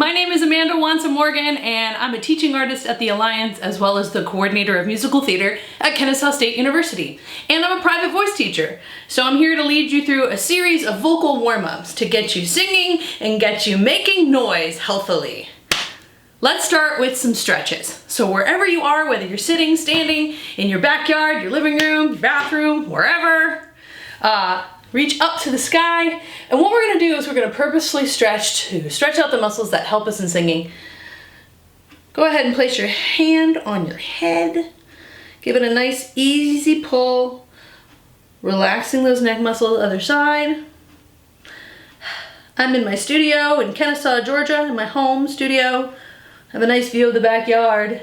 My name is Amanda Wansa Morgan, and I'm a teaching artist at the Alliance as well as the coordinator of musical theater at Kennesaw State University. And I'm a private voice teacher. So I'm here to lead you through a series of vocal warm-ups to get you singing and get you making noise healthily. Let's start with some stretches. So wherever you are, whether you're sitting, standing, in your backyard, your living room, your bathroom, wherever, reach up to the sky. And what we're gonna do is we're gonna purposely stretch out the muscles that help us in singing. Go ahead and place your hand on your head. Give it a nice easy pull. Relaxing those neck muscles other side. I'm in my studio in Kennesaw, Georgia, in my home studio. I have a nice view of the backyard.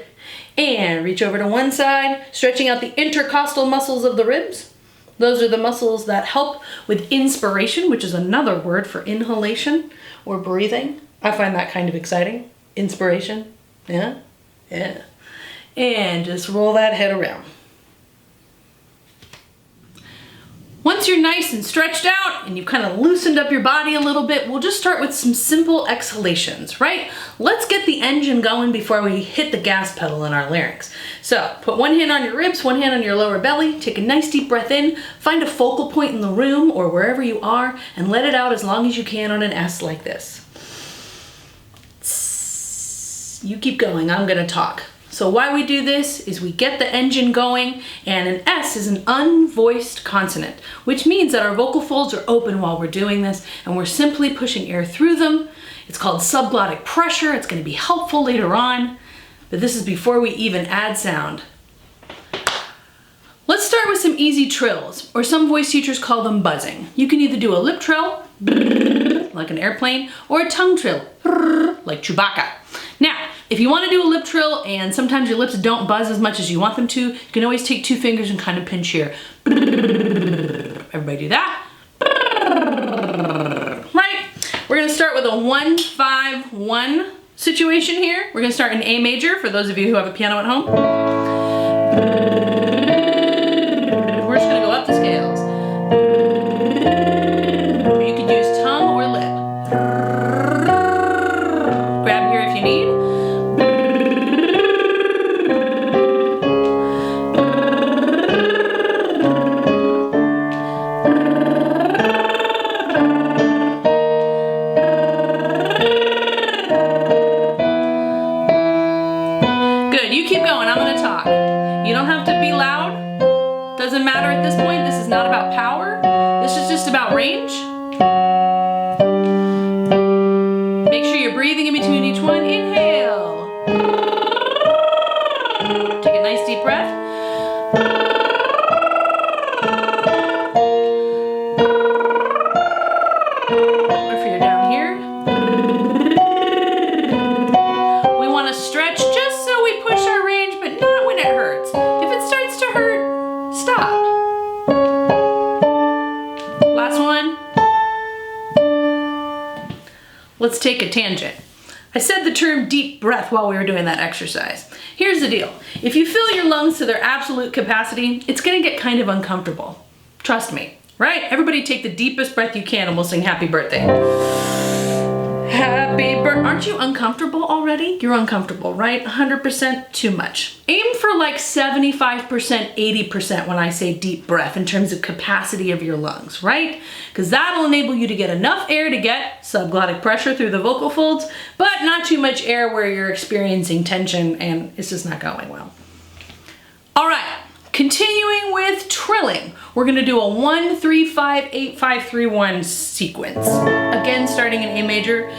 And reach over to one side, stretching out the intercostal muscles of the ribs. Those are the muscles that help with inspiration, which is another word for inhalation or breathing. I find that kind of exciting. Inspiration, yeah. And just roll that head around. Once you're nice and stretched out and you've kind of loosened up your body a little bit, we'll just start with some simple exhalations, right? Let's get the engine going before we hit the gas pedal in our larynx. So put one hand on your ribs, one hand on your lower belly, take a nice deep breath in, find a focal point in the room or wherever you are, and let it out as long as you can on an S like this. You keep going, I'm gonna talk. So why we do this is we get the engine going, and an S is an unvoiced consonant, which means that our vocal folds are open while we're doing this, and we're simply pushing air through them. It's called subglottic pressure. It's going to be helpful later on, but this is before we even add sound. Let's start with some easy trills, or some voice teachers call them buzzing. You can either do a lip trill, like an airplane, or a tongue trill, like Chewbacca. Now, if you want to do a lip trill and sometimes your lips don't buzz as much as you want them to, you can always take two fingers and kind of pinch here. Everybody do that. Right? We're going to start with a 1-5-1 situation here. We're going to start in A major for those of you who have a piano at home. We're just going to go up the scales. You can use tongue or lip. Grab here if you need. Good, you keep going, I'm gonna talk. You don't have to be loud. Doesn't matter at this point, this is not about power. This is just about range. Make sure you're breathing in between each one. Inhale. Take a nice deep breath. Or if you're down here. We want to stretch just so we push our range, but not when it hurts. If it starts to hurt, stop. Last one. Let's take a tangent. I said the term deep breath while we were doing that exercise. Here's the deal. If you fill your lungs to their absolute capacity, it's gonna get kind of uncomfortable. Trust me, right? Everybody take the deepest breath you can and we'll sing happy birthday. Happy birthday. Aren't you uncomfortable already? You're uncomfortable, right? 100% too much. Aim for like 75%, 80% when I say deep breath in terms of capacity of your lungs, right? Because that'll enable you to get enough air to get subglottic pressure through the vocal folds, but not too much air where you're experiencing tension and it's just not going well. All right, continuing with trilling. We're gonna do a 1-3-5-8-5-3-1 sequence. Again, starting in A major.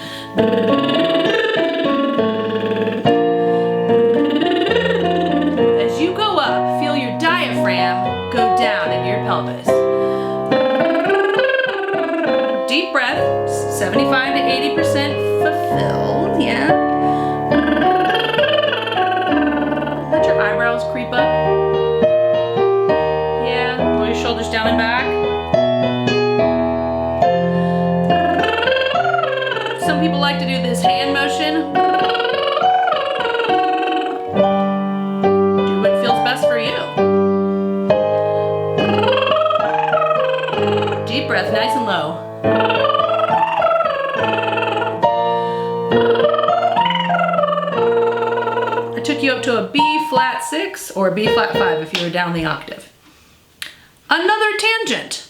As you go up, feel your diaphragm go down in your pelvis. Deep breath, 75 to 80% fulfilled, yeah. Let your eyebrows creep up. Yeah, roll your shoulders down and back. Some people like to do this hand motion. Do what feels best for you. Deep breath, nice and low. took you up to a B flat 6 or a B flat 5 if you were down the octave. Another tangent.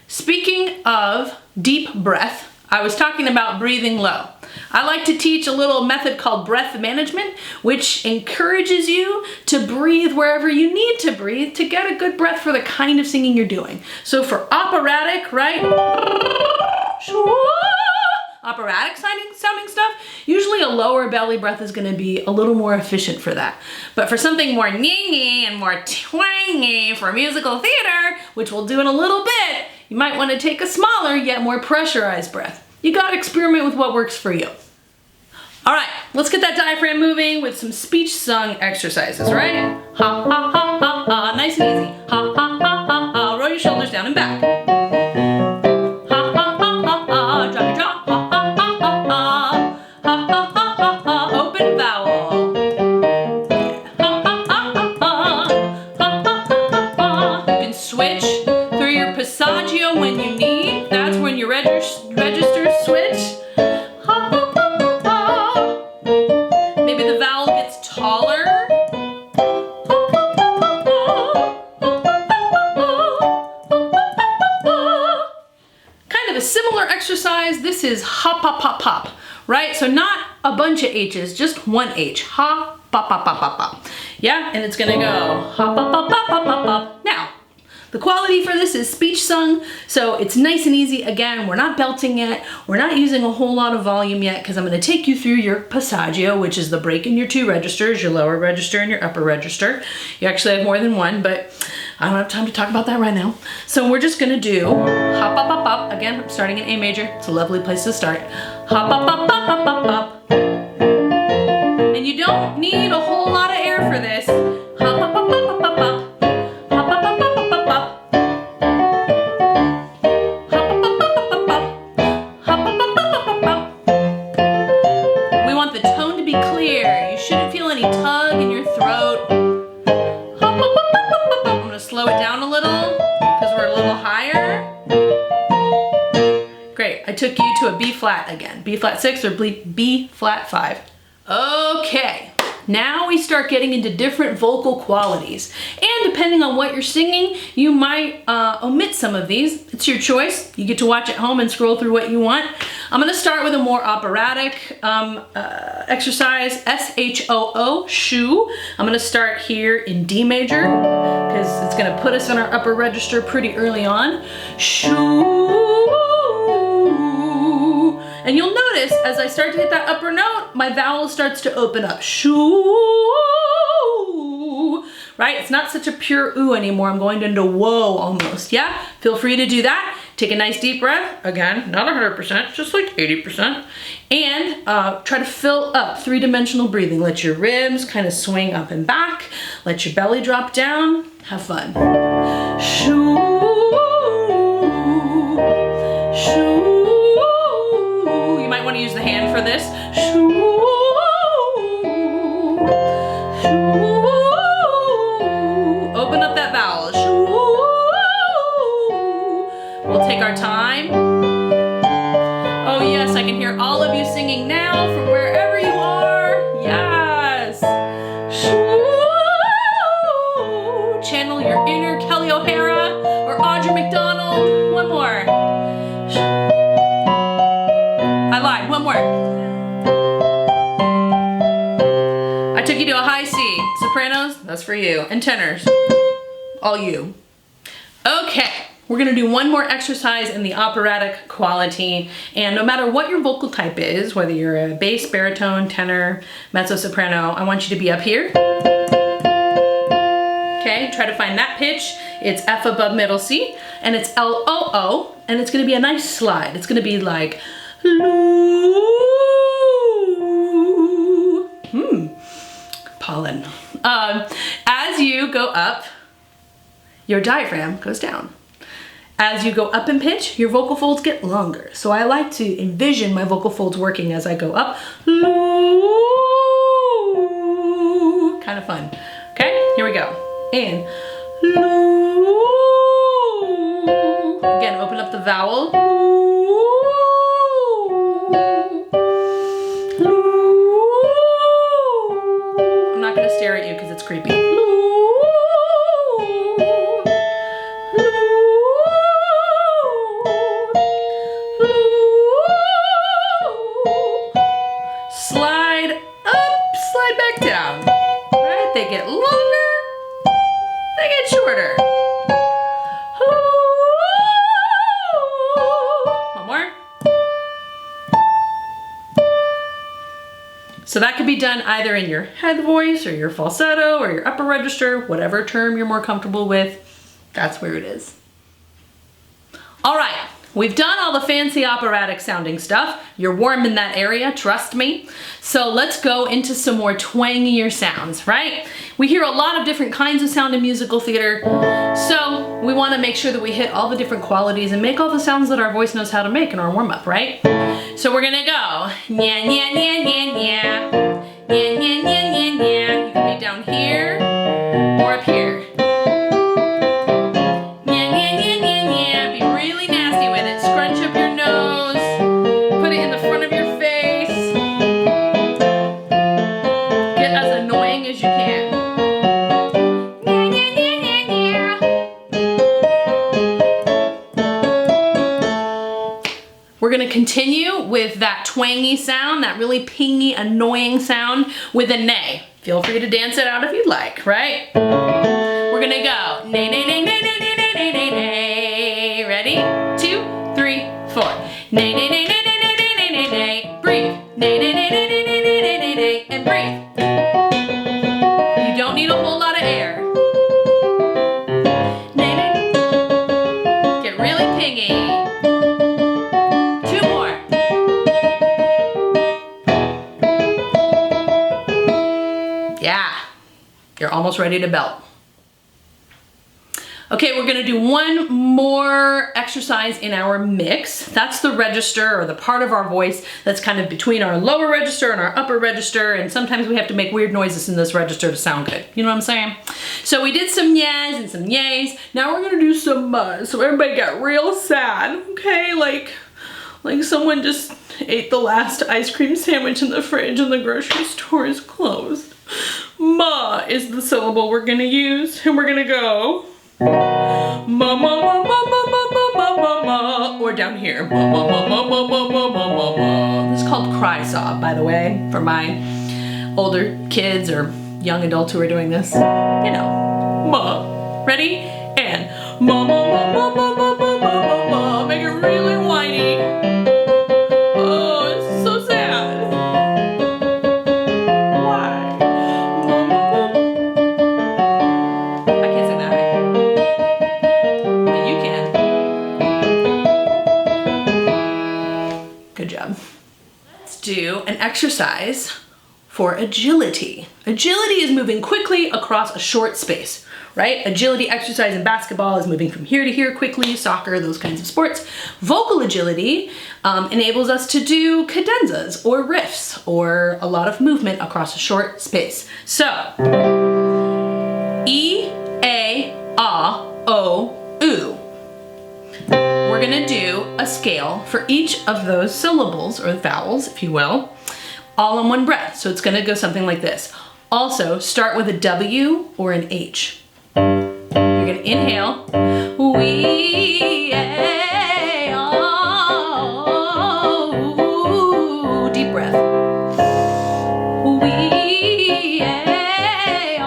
Speaking of deep breath, I was talking about breathing low. I like to teach a little method called breath management, which encourages you to breathe wherever you need to breathe to get a good breath for the kind of singing you're doing. So for operatic, right? Operatic sounding stuff, usually a lower belly breath is going to be a little more efficient for that. But for something more ningy and more twangy for musical theater, which we'll do in a little bit, you might want to take a smaller yet more pressurized breath. You got to experiment with what works for you. All right, let's get that diaphragm moving with some speech sung exercises, right? Ha ha ha ha ha, nice and easy. Ha ha ha ha ha, roll your shoulders down and back. Ha ha ha ha ha, drop your jaw. Ha ha ha ha ha, ha ha ha ha ha, open vowel. Ha ha ha ha ha, ha ha ha ha. You can switch through your passaggio when you need. That's when your registers switch. Maybe the vowel gets taller. Kind of a similar exercise. This is hop, pop, pop, pop, right? So not a bunch of H's, just one H. Hop, pop, pop, pop, pop, pop. Yeah, and it's gonna go hop, pop, pop, pop, pop, pop, pop. Now, the quality for this is speech sung, so it's nice and easy. Again, we're not belting yet. We're not using a whole lot of volume yet because I'm going to take you through your passaggio, which is the break in your two registers, your lower register and your upper register. You actually have more than one, but I don't have time to talk about that right now. So we're just going to do hop, pop, pop, pop. Again, I'm starting in A major. It's a lovely place to start. Hop, pop, pop, pop, pop, pop, pop. And you don't need a whole lot of air for this. Hop, pop, pop, pop, pop, pop. Slow it down a little because we're a little higher. Great, I took you to a B flat again. B flat 6 or B flat 5. Okay, now we start getting into different vocal qualities. And depending on what you're singing, you might omit some of these. It's your choice. You get to watch at home and scroll through what you want. I'm gonna start with a more operatic exercise, S-H-O-O, shoo. I'm gonna start here in D major because it's gonna put us in our upper register pretty early on. Shoo. And you'll notice as I start to hit that upper note, my vowel starts to open up. Shoo. Right? It's not such a pure ooh anymore. I'm going into whoa almost. Yeah? Feel free to do that. Take a nice deep breath. Again, not 100%, just like 80%. And try to fill up three-dimensional breathing. Let your ribs kind of swing up and back. Let your belly drop down. Have fun. Shoo, shoo. You might want to use the hand for this. Shoo, shoo. Open up that vowel. Shoo. We'll take our time. Oh yes, I can hear all of you singing now from wherever you are. Yes. Shoo. Channel your inner Kelly O'Hara or Audrey McDonald. One more. I lied, one more. I took you to a high C. Sopranos, that's for you. And tenors, all you. Okay. We're gonna do one more exercise in the operatic quality, and no matter what your vocal type is, whether you're a bass, baritone, tenor, mezzo-soprano, I want you to be up here. Okay, try to find that pitch. It's F above middle C, and it's L-O-O, and it's gonna be a nice slide. It's gonna be like, pollen. As you go up, your diaphragm goes down. As you go up in pitch, your vocal folds get longer. So I like to envision my vocal folds working as I go up. Kind of fun. Okay, here we go. And again, open up the vowel. I'm not gonna So that could be done either in your head voice or your falsetto or your upper register, whatever term you're more comfortable with, that's where it is. All right, we've done all the fancy operatic sounding stuff. You're warm in that area, trust me. So let's go into some more twangier sounds, right? We hear a lot of different kinds of sound in musical theater, so we want to make sure that we hit all the different qualities and make all the sounds that our voice knows how to make in our warm-up, right? So we're gonna go nya nya nya nya nya nya nya nya nya nya. You can be down here or up here. Nya nya nya nya nya. Be really nasty with it. Scrunch up your nose. Put it in the front of your face. Get as annoying as you can. Nya nya nya nya nya. We're gonna continue with that twangy sound, that really pingy, annoying sound with a neigh. Feel free to dance it out if you'd like, right? We're gonna go neigh, neigh, neigh, neigh, neigh, neigh, neigh, neigh, neigh. Ready? 2, 3, 4. Neigh, neigh, neigh, neigh, neigh, neigh, neigh, neigh, neigh. Breathe. Neigh, neigh, neigh, neigh, neigh, neigh, neigh, neigh, neigh, and breathe. You don't need a whole lot of air. Neigh, neigh. Get really pingy. You're almost ready to belt. Okay, we're gonna do one more exercise in our mix. That's the register, or the part of our voice that's kind of between our lower register and our upper register, and sometimes we have to make weird noises in this register to sound good. You know what I'm saying? So we did some nyas and some yays. Now we're gonna do some so everybody got real sad, okay? Like someone just ate the last ice cream sandwich in the fridge and the grocery store is closed. Ma is the syllable we're gonna use, and we're gonna go ma ma ma ma ma ma ma ma ma ma, or down here ma ma ma ma ma ma ma ma ma ma. This is called cry sob, by the way, for my older kids or young adults who are doing this. You know, ma. Ready? And ma ma ma ma ma ma ma ma ma. Make it really whiny. Do an exercise for agility. Agility is moving quickly across a short space, right? Agility exercise in basketball is moving from here to here quickly, soccer, those kinds of sports. Vocal agility enables us to do cadenzas or riffs or a lot of movement across a short space. So, E, A, A, O, U. We're gonna do a scale for each of those syllables, or vowels, if you will, all in one breath. So it's gonna go something like this. Also, start with a W or an H. You're gonna inhale. We, a, o, deep breath. We, a, o,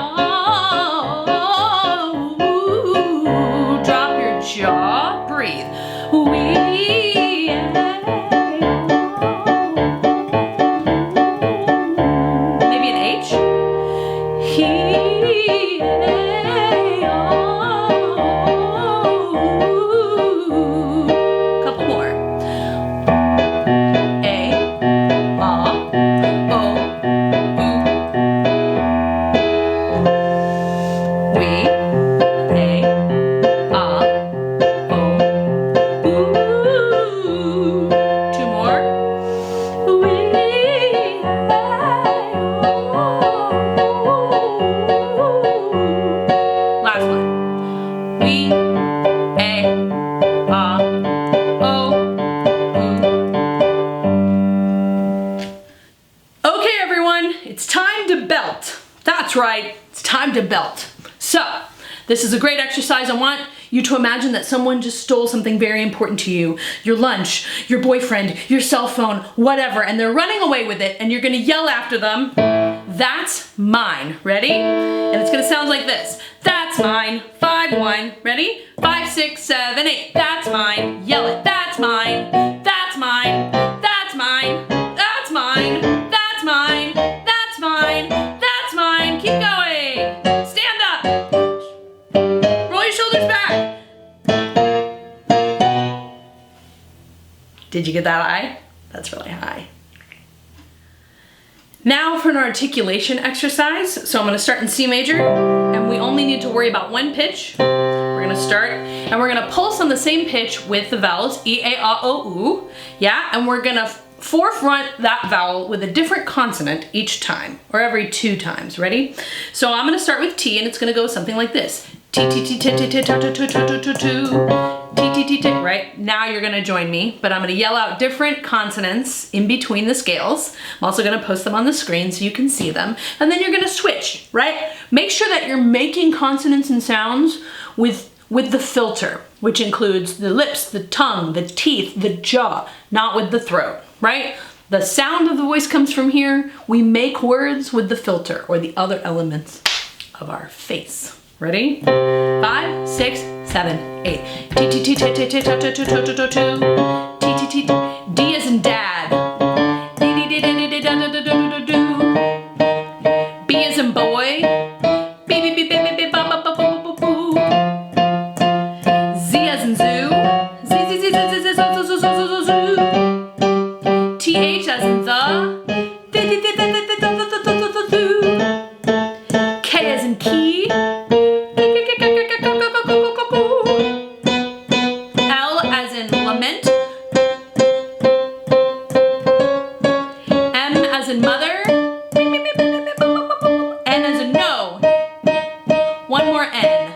drop your jaw, breathe. Maybe an H. He, couple more. A, O, U. We, A, two more. Last one. We, A, O, Okay, everyone, it's time to belt. That's right, it's time to belt. So, this is a great exercise. I want you to imagine that someone just stole something very important to you, your lunch, your boyfriend, your cell phone, whatever, and they're running away with it, and you're gonna yell after them, "That's mine." Ready? And it's gonna sound like this. That's mine. 5, 1. Ready? 5, 6, 7, 8. That's mine. Yell it. That's mine. That's mine. That's mine. That's mine. That's mine. you get that I? That's really high. Now for an articulation exercise. So I'm gonna start in C major, and we only need to worry about one pitch. We're gonna start, and we're gonna pulse on the same pitch with the vowels E, A, A, O, U. Yeah, and we're gonna forefront that vowel with a different consonant each time, or every 2 times. Ready? So I'm gonna start with T, and it's gonna go something like this. T, T, T, T, T, T, T, T, T, T, T, T, T, T, T, right? Now you're gonna join me, but I'm gonna yell out different consonants in between the scales. I'm also gonna post them on the screen so you can see them. And then you're gonna switch, right? Make sure that you're making consonants and sounds with the filter, which includes the lips, the tongue, the teeth, the jaw, not with the throat, right? The sound of the voice comes from here. We make words with the filter or the other elements of our face. Ready? 5, 6, 7, 8. T, T, T, T, T, T, T, T, T, T, T, T, T, T, T, D as in dad. D, D, D, D, D, D, D, D, D, D, D. B as in boy. B, B, B, B, B, B, ba, ba, ba, ba, ba, boo. Z as in zoo. Z, Z, Z, Z, Z, Z, Z, Z, Z, Z, Z. TH as in the. D, D, D, D, D, D, D, D, D, D, D. K as in key. L as in lament. M as in mother. N as in no. One more N.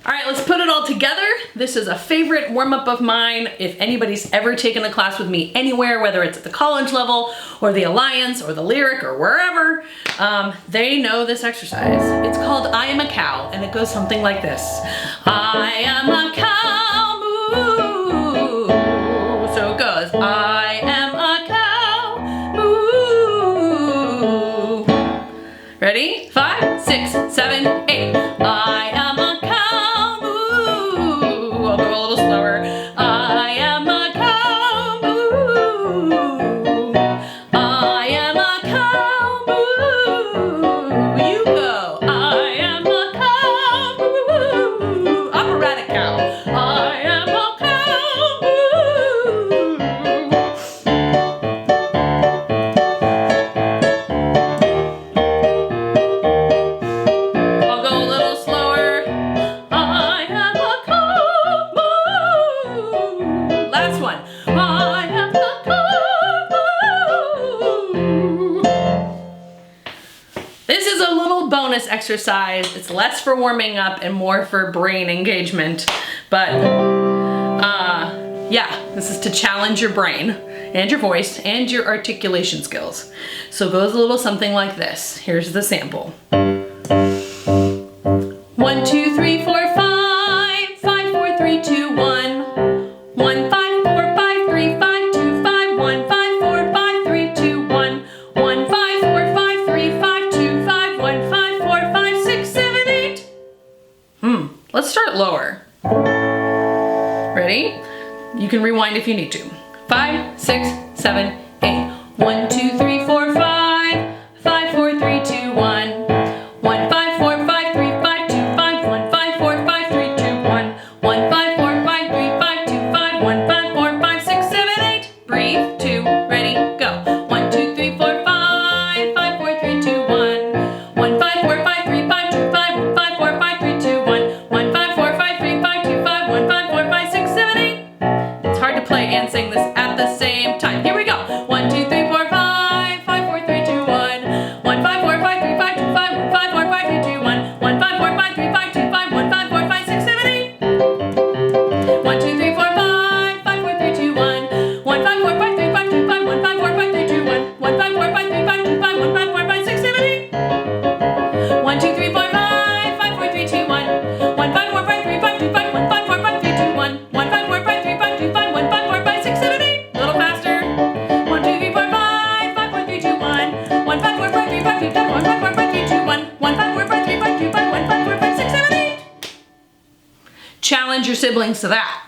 All right, let's put it all together. This is a favorite warm-up of mine. If anybody's ever taken a class with me anywhere, whether it's at the college level or the Alliance or the Lyric or wherever, they know this exercise. It's called I Am a Cow, and it goes something like this. I am a cow, moo. So it goes, I am a cow, moo. Ready? 5, 6, 7, 8. I am a cow, moo. I'll go a little slower. I am a cow, moo. I am a cow, moo. You go. I am a cow, moo. Operatic cow. I am a cow, moo. I'll go a little slower. I am a cow, moo. Last one. I am a cow, moo. This is a little bonus exercise. It's less for warming up and more for brain engagement. But yeah, this is to challenge your brain and your voice and your articulation skills. So it goes a little something like this. Here's the sample. 1, 2, 3, 4, 5. 5, 4, 3, 2, 1. 1, 5, 4, 5, 3, 5, 2, 5. 1, 5, 4, 5, 3, 2, 1. 1, 5, 4, 5, 3, 5, 2, 5. 1, 5, 4, 5, 6, 7, 8. Let's start lower. Ready? You can rewind if you need to. 5, 6, 7, 8. 1, 2, 3, 4, 5. 5, 4, 3, 2, 1. 1, 5, 4, 5, 3, 5, 2, 5. 1, 5, 4, 5, 3, 2, 1. 1, 5, 4, 5, 3, 5, 2, 5. 1, 5, 4, 5, 6, 7, 8. Breathe. 2. Ready? Go. 1, 2, 3, 4, 5. 5, 4, 3, 2, 1. 1, 5, 4, 5, 3, 5, 2, 5. 1, 5, 4, 5, 3, 2, 1. 1, 5, 4, 5, 3, 5, 2, 5. 1, 5, 4, 5, 6, 7, 8. It's hard to play and sing this at the same time. Here we go. 1, 2, 3, 4, 5. 5, 4, 3, 2, 1. 1, 5, 4, 5, 3, 5, 2, 5. 1, 5, 4, 5, 3, 2, 1. 1, 5, 4, 5, 3, 5, 2, 5. 1, 5, 4, 5, 6, 7, 8. 1, 2, 3, 4, 5. 5, 4, 3, 2, 1. 1, 5, 4, 5, 3, 5, 2, 5. 1, 5, 4, 5, 3, 2, 1. 1, 5, 4, 5, 3, 5, 2, 5. 1, 5, 4, 5, 6, 7, 8. 1, 2, 3, 4, 5. 5, 4, 3, 2, 1. 1, 5, 4, 5, 3, 5, 2, 5. 1, 5, 4, 5, 3, 2, 1. 1, 5, 4, 5, 3, 5, 2, 5. 1, 5, 4, 5, 6, 7, 8. A little faster. 1, 2, 3, 4, 5. 5, 4, 3, 2, 1. 1, 5, 4, 5, 3, 5, 2, 5. 1, 5, 4, 5, 3, 2, 1. 1, 5, 4, 5, 3, 5, 2, 5. 1, 5, 4, 5, 6, 7, 8. Challenge your siblings to that.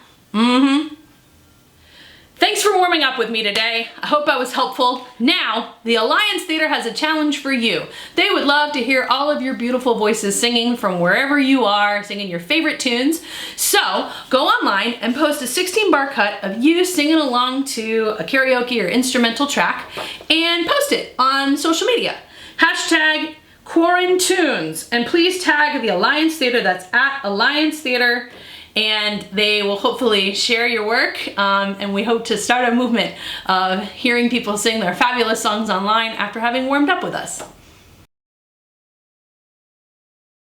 Thanks for warming up with me today. I hope I was helpful. Now, the Alliance Theater has a challenge for you. They would love to hear all of your beautiful voices singing from wherever you are, singing your favorite tunes. So, go online and post a 16-bar cut of you singing along to a karaoke or instrumental track and post it on social media. Hashtag Quarantunes, and please tag the Alliance Theater. That's at Alliance Theater, and they will hopefully share your work, and we hope to start a movement of hearing people sing their fabulous songs online after having warmed up with us.